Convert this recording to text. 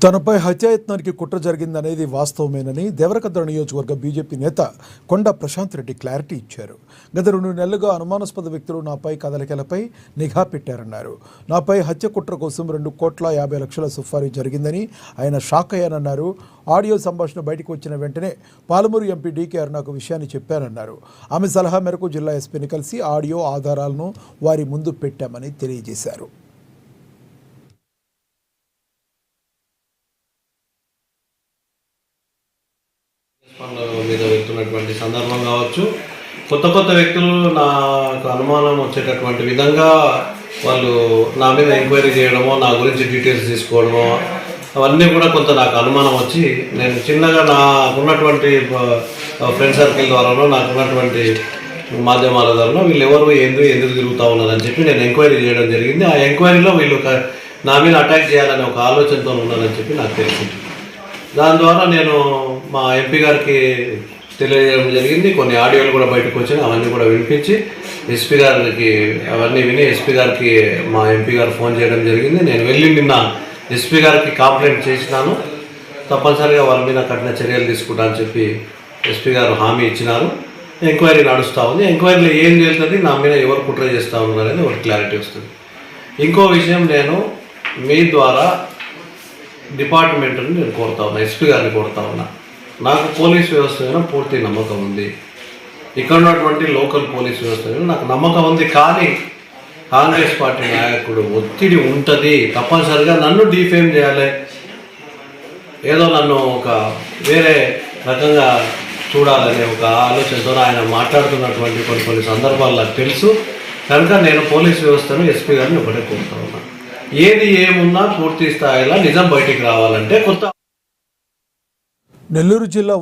తనపై హత్యాయత్నానికి కుట్ర జరిగిందనేది వాస్తవమేనని దేవరకద్ర నియోజకవర్గ బీజేపీ నేత కొండ ప్రశాంత్ రెడ్డి క్లారిటీ ఇచ్చారు. గత 2 నెలలుగా అనుమానాస్పద వ్యక్తులు నాపై కదలికలపై నిఘా పెట్టారన్నారు. నాపై హత్య కుట్ర కోసం 2,50,00,000 సుఫారీ జరిగిందని ఆయన షాక్ అయ్యానన్నారు. ఆడియో సంభాషణ బయటకు వచ్చిన వెంటనే పాలమూరు ఎంపీ డీకేఆర్ నాకు విషయాన్ని చెప్పారన్నారు. ఆమె సలహా మేరకు జిల్లా ఎస్పీని కలిసి ఆడియో ఆధారాలను వారి ముందు పెట్టామని తెలియజేశారు. మీద వెళ్తున్నటువంటి సందర్భం కావచ్చు, కొత్త వ్యక్తులు నాకు అనుమానం వచ్చేటటువంటి విధంగా వాళ్ళు నా మీద ఎంక్వైరీ చేయడమో, నా గురించి డీటెయిల్స్ తీసుకోవడమో, అవన్నీ కూడా కొంత నాకు అనుమానం వచ్చి నేను చిన్నగా నాకున్నటువంటి ఫ్రెండ్ సర్కిల్ ద్వారానో, నాకున్నటువంటి మాధ్యమాల ద్వారానో వీళ్ళు ఎవరు ఎందుకు తిరుగుతూ ఉన్నారని చెప్పి నేను ఎంక్వైరీ చేయడం జరిగింది. ఆ ఎంక్వైరీలో వీళ్ళు నా మీద అటాక్ చేయాలనే ఒక ఆలోచనతో ఉన్నారని చెప్పి నాకు తెలిసింది. దాని ద్వారా నేను మా ఎంపీ గారికి తెలియజేయడం జరిగింది. కొన్ని ఆడియోలు కూడా బయటకు వచ్చినాయి, అవన్నీ కూడా వినిపించి ఎస్పీ గారికి అవన్నీ విని ఎస్పీ గారికి మా ఎంపీ గారు ఫోన్ చేయడం జరిగింది. నేను వెళ్ళి నిన్న ఎస్పీ గారికి కంప్లైంట్ చేసినాను. తప్పనిసరిగా వాళ్ళ మీద కఠిన చర్యలు తీసుకుంటా అని చెప్పి ఎస్పీ గారు హామీ ఇచ్చినారు. ఎంక్వైరీ నడుస్తూ ఉంది. ఎంక్వైరీలో ఏం చేస్తుంది, నా మీద ఎవరు కుట్ర చేస్తూ ఉన్నారు అనేది ఒక క్లారిటీ వస్తుంది. ఇంకో విషయం, నేను మీ ద్వారా డిపార్ట్మెంట్ని నేను కోరుతా ఉన్నా, ఎస్పీ గారిని కోరుతా ఉన్నా. నాకు పోలీస్ వ్యవస్థ మీద పూర్తి నమ్మకం ఉంది. ఇక్కడ ఉన్నటువంటి లోకల్ పోలీస్ వ్యవస్థ మీద నాకు నమ్మకం ఉంది. కానీ కాంగ్రెస్ పార్టీ నాయకుడు ఒత్తిడి ఉంటుంది, తప్పనిసరిగా నన్ను డిఫేమ్ చేయాలి, ఏదో నన్ను ఒక వేరే రకంగా చూడాలనే ఒక ఆలోచనతో ఆయన మాట్లాడుతున్నటువంటి కొన్ని సందర్భాలు నాకు తెలుసు. కనుక నేను పోలీస్ వ్యవస్థను ఎస్పీ గారిని ఒకటే కోరుతా ఉన్నా. ఏది ఏమున్నా పూర్తి స్థాయిలో నిజం బయటికి రావాలంటే కొత్త నెల్లూరు జిల్లా